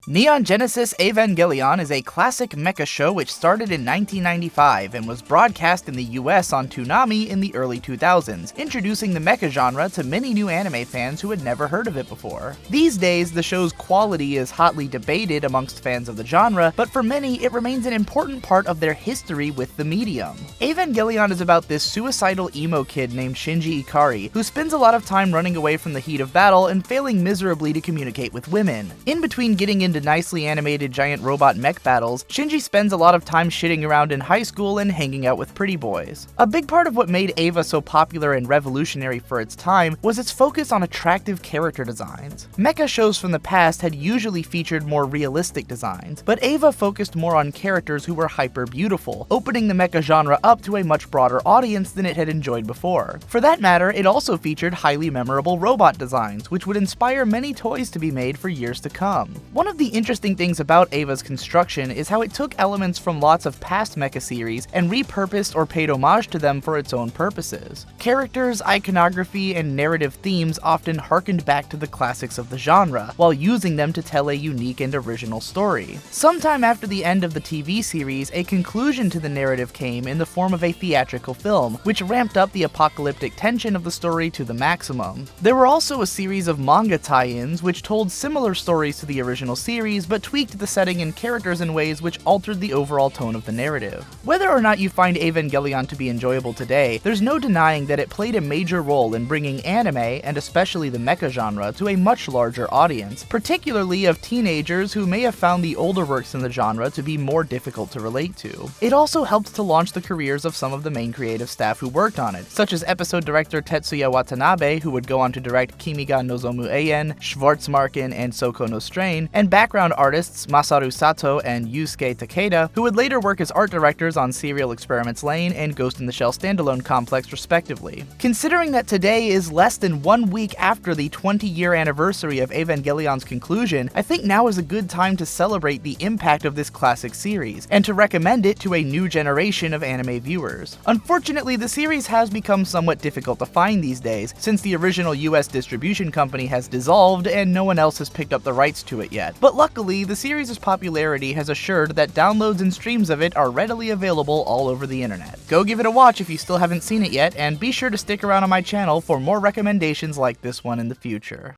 Neon Genesis Evangelion is a classic mecha show which started in 1995 and was broadcast in the US on Toonami in the early 2000s, introducing the mecha genre to many new anime fans who had never heard of it before. These days, the show's quality is hotly debated amongst fans of the genre, but for many, it remains an important part of their history with the medium. Evangelion is about this suicidal emo kid named Shinji Ikari, who spends a lot of time running away from the heat of battle and failing miserably to communicate with women. In between getting into nicely animated giant robot mech battles, Shinji spends a lot of time shitting around in high school and hanging out with pretty boys. A big part of what made Eva so popular and revolutionary for its time was its focus on attractive character designs. Mecha shows from the past had usually featured more realistic designs, but Eva focused more on characters who were hyper beautiful, opening the mecha genre up to a much broader audience than it had enjoyed before. For that matter, it also featured highly memorable robot designs, which would inspire many toys to be made for years to come. One of the interesting things about Eva's construction is how it took elements from lots of past mecha series and repurposed or paid homage to them for its own purposes. Characters, iconography, and narrative themes often harkened back to the classics of the genre, while using them to tell a unique and original story. Sometime after the end of the TV series, a conclusion to the narrative came in the form of a theatrical film, which ramped up the apocalyptic tension of the story to the maximum. There were also a series of manga tie-ins which told similar stories to the original series, but tweaked the setting and characters in ways which altered the overall tone of the narrative. Whether or not you find Evangelion to be enjoyable today, there's no denying that it played a major role in bringing anime, and especially the mecha genre, to a much larger audience, particularly of teenagers who may have found the older works in the genre to be more difficult to relate to. It also helped to launch the careers of some of the main creative staff who worked on it, such as episode director Tetsuya Watanabe, who would go on to direct Kimi ga Nozomu Eien, Schwarzmarken, and Soko no Strain, and background artists Masaru Sato and Yusuke Takeda, who would later work as art directors on Serial Experiments Lain and Ghost in the Shell Standalone Complex respectively. Considering that today is less than 1 week after the 20-year anniversary of Evangelion's conclusion, I think now is a good time to celebrate the impact of this classic series, and to recommend it to a new generation of anime viewers. Unfortunately, the series has become somewhat difficult to find these days, since the original US distribution company has dissolved and no one else has picked up the rights to it yet. But luckily, the series' popularity has assured that downloads and streams of it are readily available all over the internet. Go give it a watch if you still haven't seen it yet, and be sure to stick around on my channel for more recommendations like this one in the future.